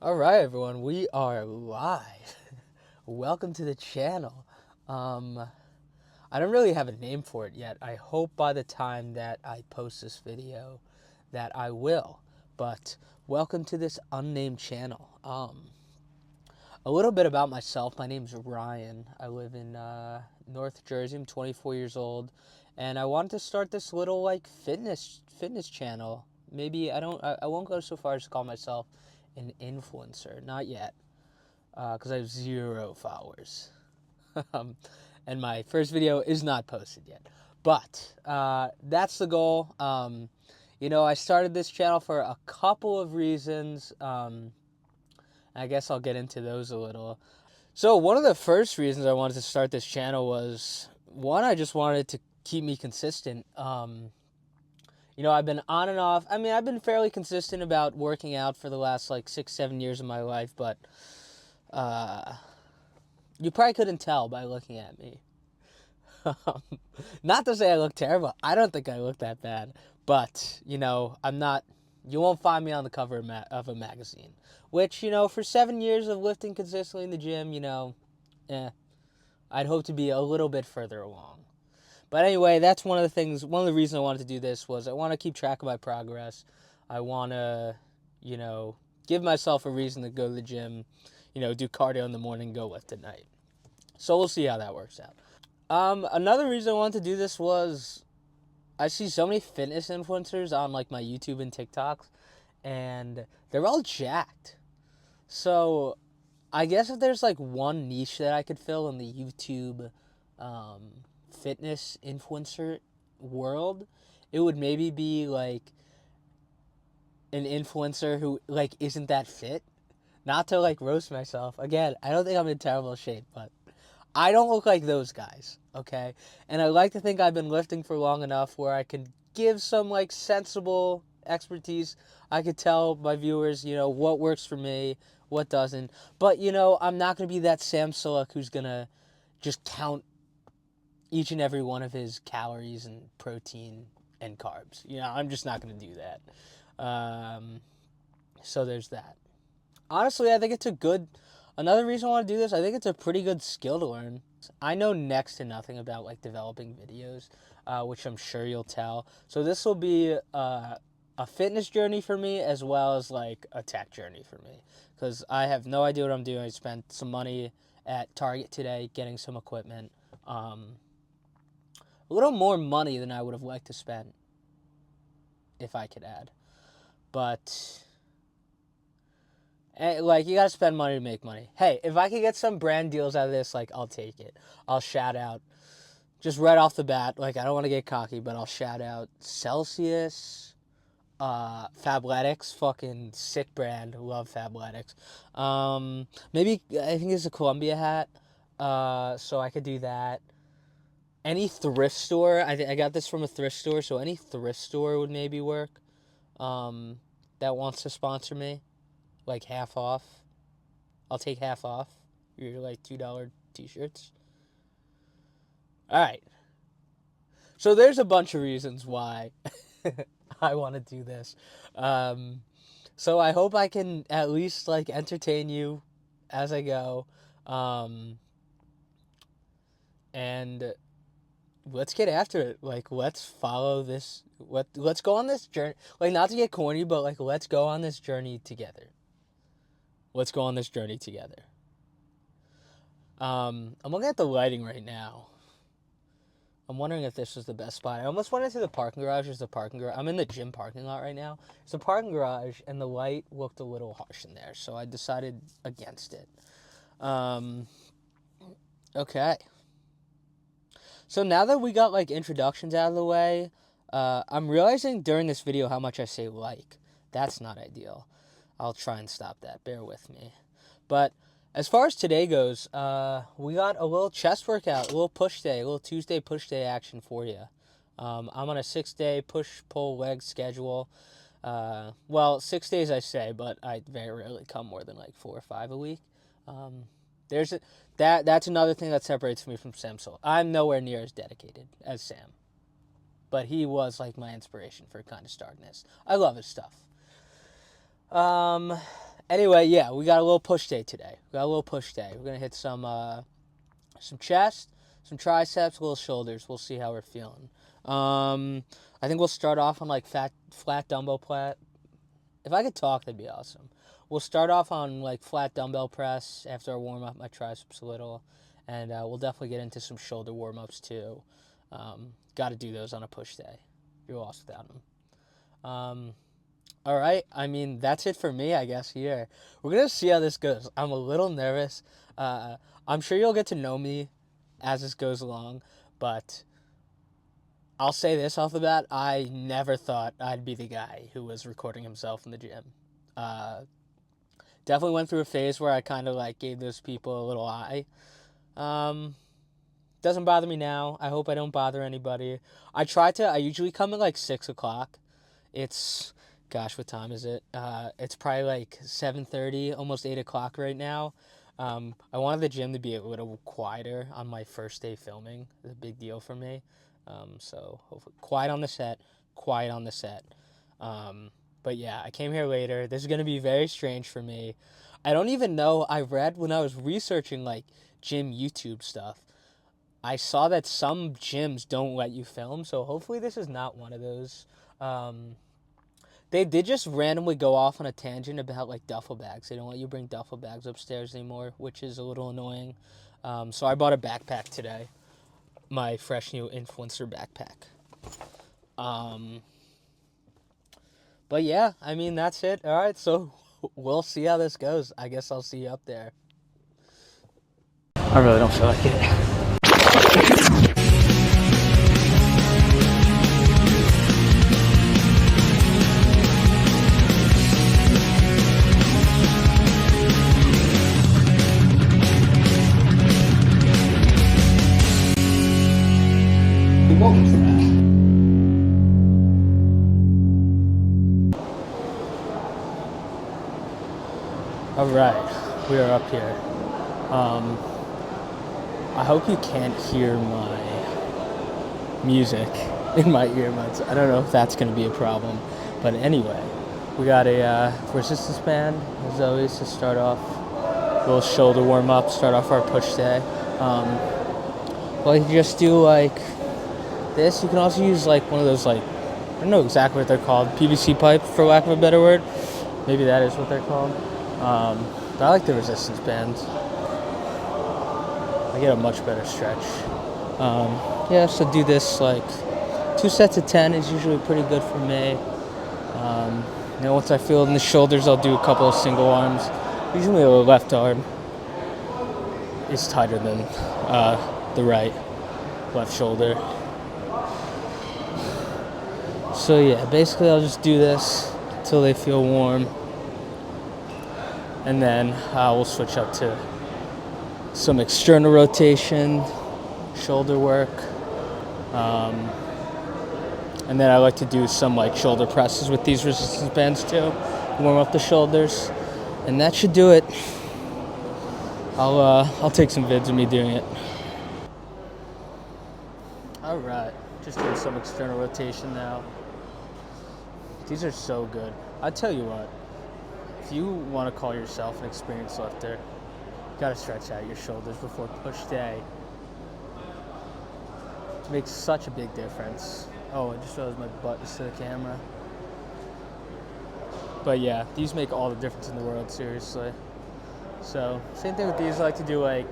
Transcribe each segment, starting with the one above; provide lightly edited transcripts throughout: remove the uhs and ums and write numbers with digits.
All right, everyone, we are live. Welcome to the channel. I don't really have a name for it yet. I hope by the time that I post this video that I will. But welcome to this unnamed channel. A little bit about myself. My name's Ryan. I live in North Jersey. I'm 24 years old, and I wanted to start this little like fitness channel. Maybe I won't go so far as to call myself an influencer, not yet, because I have 0 followers, and my first video is not posted yet. But that's the goal. I started this channel for a couple of reasons. I guess I'll get into those a little. So one of the first reasons I wanted to start this channel was, one, I just wanted to keep me consistent. I've been on and off. I mean, I've been fairly consistent about working out for the last like 6-7 years of my life, but you probably couldn't tell by looking at me. Not to say I look terrible. I don't think I look that bad, but I'm not. You won't find me on the cover of a magazine. Which, for 7 years of lifting consistently in the gym, I'd hope to be a little bit further along. But anyway, that's one of the things. One of the reasons I wanted to do this was I want to keep track of my progress. I want to, give myself a reason to go to the gym, do cardio in the morning, go lift at night. So we'll see how that works out. Another reason I wanted to do this was I see so many fitness influencers on like my YouTube and TikToks, and they're all jacked. So I guess if there's like one niche that I could fill in the YouTube fitness influencer world, it would maybe be like an influencer who like isn't that fit. Not to like roast myself. Again, I don't think I'm in terrible shape, but I don't look like those guys, okay? And I like to think I've been lifting for long enough where I can give some like sensible expertise. I could tell my viewers, what works for me, what doesn't. But, I'm not going to be that Sam Sulek who's going to just count each and every one of his calories and protein and carbs. I'm just not going to do that. So there's that. Honestly, I think it's another reason I want to do this, I think it's a pretty good skill to learn. I know next to nothing about like developing videos, which I'm sure you'll tell. So this will be a fitness journey for me as well as like a tech journey for me, because I have no idea what I'm doing. I spent some money at Target today getting some equipment. A little more money than I would have liked to spend, if I could add. But like, you gotta spend money to make money. Hey, if I could get some brand deals out of this, like, I'll take it. I'll shout out, just right off the bat, like, I don't want to get cocky, but I'll shout out Celsius, Fabletics, fucking sick brand. Love Fabletics. Maybe, I think it's a Columbia hat, so I could do that. Any thrift store, I got this from a thrift store, so any thrift store would maybe work, that wants to sponsor me. Like half off. I'll take half off. You're like $2 t-shirts. All right. So there's a bunch of reasons why I want to do this. So I hope I can at least like entertain you as I go. And let's get after it. Like, let's follow this. Let's go on this journey. Like, not to get corny, but like, let's go on this journey together. Let's go on this journey together. I'm looking at the lighting right now. I'm wondering if this was the best spot. I almost went into the parking garage. There's the parking garage. I'm in the gym parking lot right now. It's a parking garage, and the light looked a little harsh in there, so I decided against it. Okay. So now that we got like introductions out of the way, I'm realizing during this video how much I say like. That's not ideal. I'll try and stop that. Bear with me. But as far as today goes, we got a little chest workout, a little push day, a little Tuesday push day action for you. I'm on a 6-day push-pull leg schedule. Well, 6 days I say, but I very rarely come more than like 4 or 5 a week. That's another thing that separates me from Sam Soul. I'm nowhere near as dedicated as Sam, but he was like my inspiration for kind of starting this. I love his stuff. Anyway, yeah, we got a little push day today. We're gonna hit some chest, some triceps, little shoulders. We'll see how we're feeling. I think we'll start off on like flat dumbbell press. If I could talk, that'd be awesome. We'll start off on like flat dumbbell press after I warm up my triceps a little, and we'll definitely get into some shoulder warm ups too. Got to do those on a push day. You're lost without them. All right. I mean, that's it for me, I guess, here. We're going to see how this goes. I'm a little nervous. I'm sure you'll get to know me as this goes along, but I'll say this off the bat. I never thought I'd be the guy who was recording himself in the gym. Definitely went through a phase where I kind of like gave those people a little eye. Doesn't bother me now. I hope I don't bother anybody. I usually come at like 6 o'clock. It's, gosh, what time is it? It's probably like 7:30, almost 8 o'clock right now. I wanted the gym to be a little quieter on my first day filming. It's a big deal for me. So hopefully quiet on the set. But yeah, I came here later. This is going to be very strange for me. I don't even know. I read when I was researching like gym YouTube stuff, I saw that some gyms don't let you film. So hopefully this is not one of those. They did just randomly go off on a tangent about like duffel bags. They don't let you bring duffel bags upstairs anymore, which is a little annoying. So I bought a backpack today. My fresh new influencer backpack. But yeah, I mean, that's it. All right, so we'll see how this goes. I guess I'll see you up there. I really don't feel like it. What was that? All right, we are up here. I hope you can't hear my music in my earbuds. I don't know if that's going to be a problem, but anyway, we got a resistance band as always to start off. A little shoulder warm up, start off our push day. Well, you just do like this. You can also use like one of those like, I don't know exactly what they're called, PVC pipe for lack of a better word. Maybe that is what they're called. But I like the resistance bands. I get a much better stretch. Yeah, so do this like 2 sets of 10 is usually pretty good for me. Once I feel it in the shoulders, I'll do a couple of single arms. Usually the left arm is tighter than the right, left shoulder. So yeah, basically I'll just do this until they feel warm. And then we'll switch up to some external rotation, shoulder work. And then I like to do some like shoulder presses with these resistance bands too. Warm up the shoulders. And that should do it. I'll take some vids of me doing it. All right, just doing some external rotation now. These are so good. I tell you what, if you want to call yourself an experienced lifter, you gotta stretch out your shoulders before push day. It makes such a big difference. Oh, I just realized my butt is to the camera. But yeah, these make all the difference in the world, seriously. So, same thing with these. I like to do like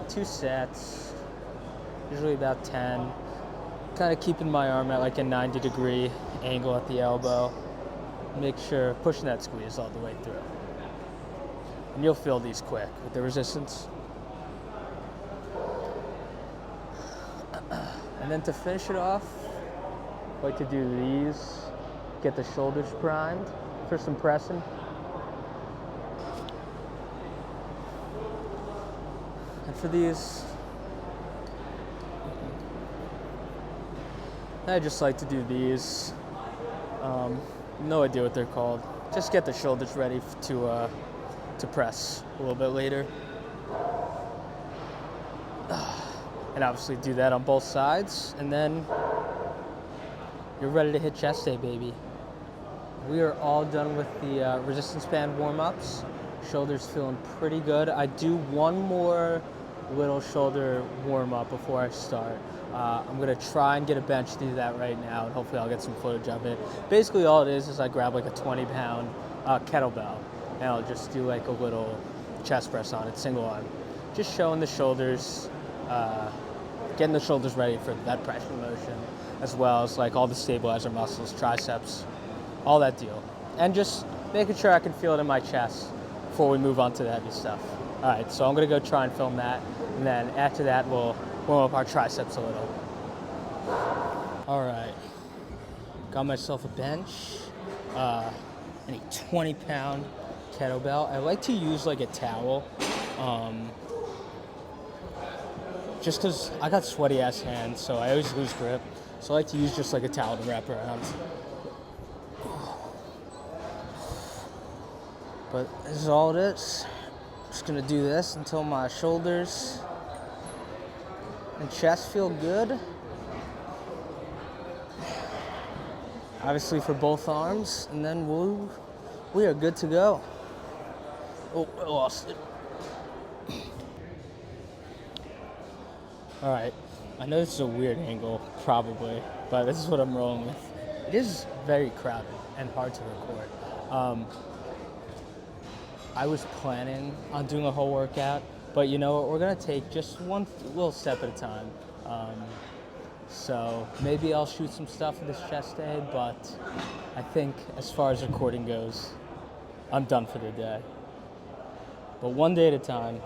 2 sets, usually about 10. Kind of keeping my arm at like a 90-degree angle at the elbow. Make sure pushing that squeeze all the way through. And you'll feel these quick with the resistance. And then to finish it off, I like to do these. Get the shoulders primed for some pressing. And for these, I just like to do these. No idea what they're called. Just get the shoulders ready to press a little bit later. And obviously do that on both sides, and then you're ready to hit chest day, baby. We are all done with the resistance band warm-ups. Shoulders feeling pretty good. I do one more little shoulder warm-up before I start. I'm gonna try and get a bench to do that right now, and hopefully I'll get some footage of it. Basically all it is I grab like a 20-pound kettlebell, and I'll just do like a little chest press on it, single arm. Just showing the shoulders, getting the shoulders ready for that pressure motion, as well as like all the stabilizer muscles, triceps, all that deal. And just making sure I can feel it in my chest before we move on to the heavy stuff. All right, so I'm gonna go try and film that, and then after that we'll warm up our triceps a little. All right, got myself a bench, and a 20-pound kettlebell. I like to use like a towel, just because I got sweaty ass hands, so I always lose grip. So I like to use just like a towel to wrap around. But this is all it is. Just gonna do this until my shoulders and chest feel good. Obviously for both arms, and then we are good to go. Oh, I lost it. All right, I know this is a weird angle, probably, but this is what I'm rolling with. It is very crowded and hard to record. I was planning on doing a whole workout, but you know what, we're gonna take just one little step at a time. So maybe I'll shoot some stuff for this chest day, but I think as far as recording goes, I'm done for the day. But one day at a time.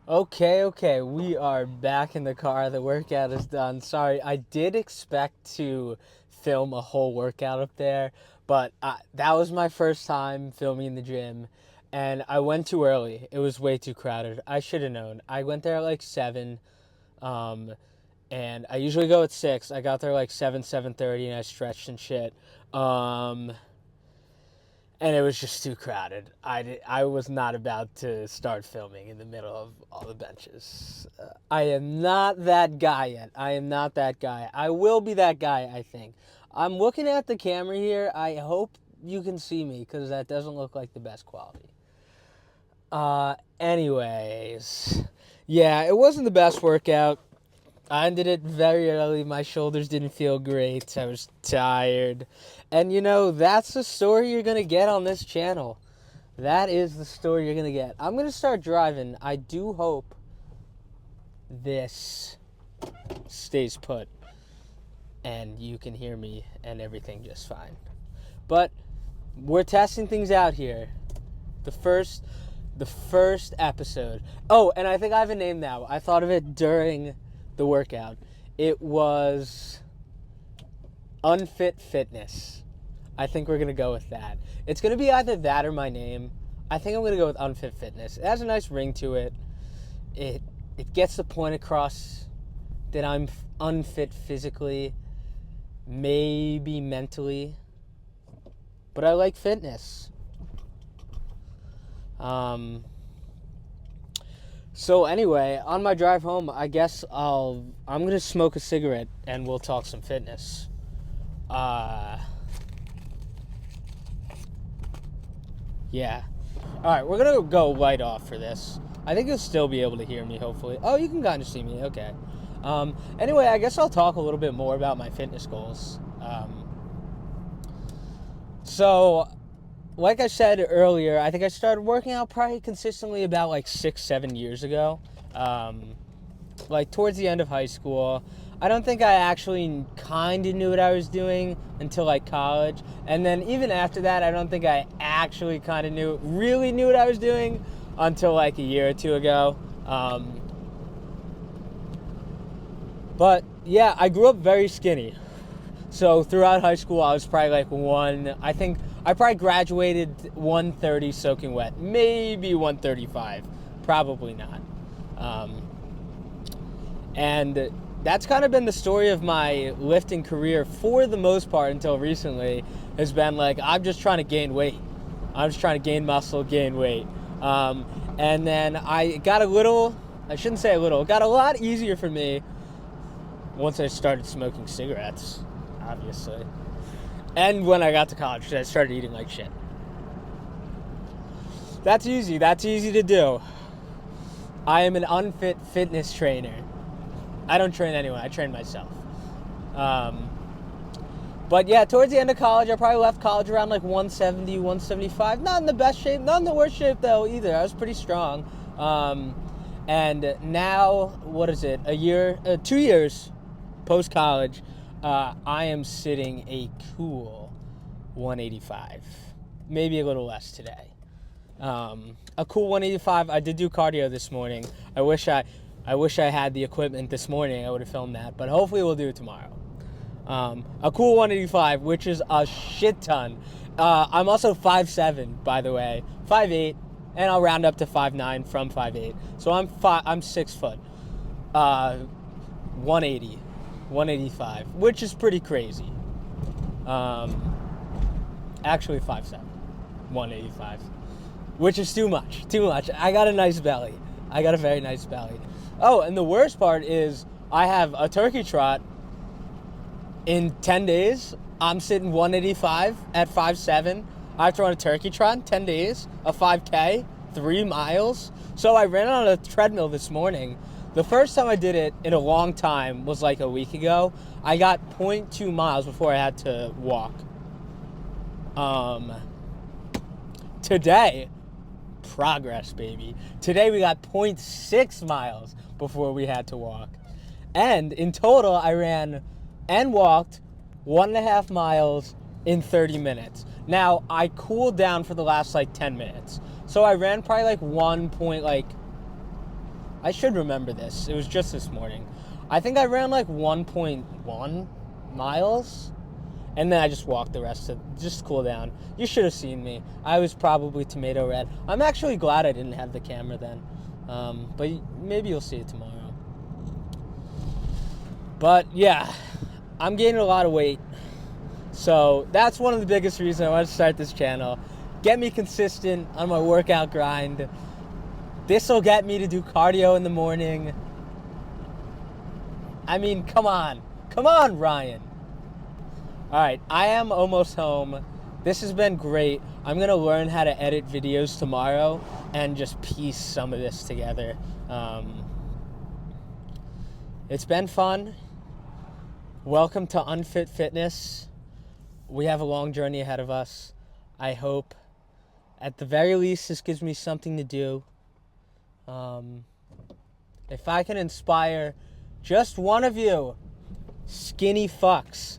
Okay, we are back in the car. The workout is done. Sorry, I did expect to film a whole workout up there, but that was my first time filming in the gym, and I went too early. It was way too crowded. I should have known. I went there at like 7, and I usually go at 6. I got there like 7:30, and I stretched and shit. And it was just too crowded. I was not about to start filming in the middle of all the benches. I am not that guy yet. I am not that guy. I will be that guy, I think. I'm looking at the camera here. I hope you can see me, because that doesn't look like the best quality. Anyways. Yeah, it wasn't the best workout. I ended it very early. My shoulders didn't feel great. I was tired. And you know, that's the story you're going to get on this channel. That is the story you're going to get. I'm going to start driving. I do hope this stays put and you can hear me and everything just fine. But we're testing things out here. The first episode. Oh, and I think I have a name now. I thought of it during the workout. It was Unfit Fitness. I think we're gonna go with that. It's gonna be either that or my name. I think I'm gonna go with Unfit Fitness. It has a nice ring to it. It gets the point across that I'm unfit physically, maybe mentally, but I like fitness. So anyway, on my drive home, I guess I'm gonna smoke a cigarette and we'll talk some fitness. Yeah. Alright, we're gonna go light off for this. I think you'll still be able to hear me, hopefully. Oh, you can kind of see me, okay. Anyway, I guess I'll talk a little bit more about my fitness goals. So, like I said earlier, I think I started working out probably consistently about like 6-7 years ago. Like towards the end of high school. I don't think I actually kind of knew what I was doing until like college. And then even after that, I don't think I actually kind of really knew what I was doing until like a year or two ago. But yeah, I grew up very skinny. So throughout high school, I was probably like I think I probably graduated 130 soaking wet, maybe 135, probably not. And that's kind of been the story of my lifting career for the most part until recently, has been like, I'm just trying to gain weight. I'm just trying to gain muscle, gain weight. And then I got it got a lot easier for me once I started smoking cigarettes, obviously. And when I got to college, I started eating like shit. That's easy. That's easy to do. I am an unfit fitness trainer. I don't train anyone. I train myself. But yeah, towards the end of college, I probably left college around like 170, 175. Not in the best shape, not in the worst shape though either. I was pretty strong. And now, what is it? 2 years post college, I am sitting a cool 185, maybe a little less today. A cool 185. I did do cardio this morning. I wish I had the equipment this morning. I would have filmed that, but hopefully we'll do it tomorrow. A cool 185, which is a shit ton. I'm also 5'7", by the way, 5'8", and I'll round up to 5'9" from 5'8". So I'm 6 foot. 180, 185, which is pretty crazy. Actually 5'7", 185, which is too much. I got a nice belly. I got a very nice belly. Oh, and the worst part is I have a turkey trot in 10 days. I'm sitting 185 at 5'7". I have to run a turkey trot in 10 days, a 5K, 3 miles. So I ran on a treadmill this morning. The first time I did it in a long time was like a week ago. I got 0.2 miles before I had to walk. Today, progress, baby. Today we got 0.6 miles before we had to walk. And in total, I ran and walked 1.5 miles in 30 minutes. Now, I cooled down for the last 10 minutes. So I ran probably I should remember this. It was just this morning. I think I ran 1.1 miles. And then I just walked the rest of just cool down. You should have seen me. I was probably tomato red. I'm actually glad I didn't have the camera then. But maybe you'll see it tomorrow. But yeah, I'm gaining a lot of weight. So that's one of the biggest reasons I want to start this channel. Get me consistent on my workout grind. This will get me to do cardio in the morning. I mean, come on. Come on, Ryan. All right, I am almost home. This has been great. I'm going to learn how to edit videos tomorrow and just piece some of this together. It's been fun. Welcome to Unfit Fitness. We have a long journey ahead of us. I hope, at the very least, this gives me something to do. If I can inspire just one of you skinny fucks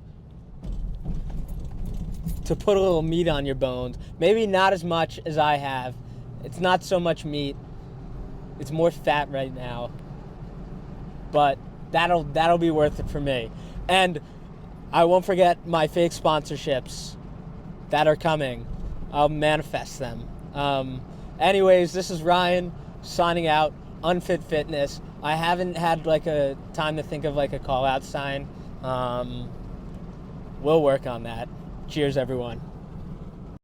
to put a little meat on your bones, maybe not as much as I have. It's not so much meat. It's more fat right now. But that'll be worth it for me. And I won't forget my fake sponsorships that are coming. I'll manifest them. Anyways, this is Ryan signing out. Unfit Fitness. I haven't had a time to think of a call out sign. We'll work on that. Cheers, everyone.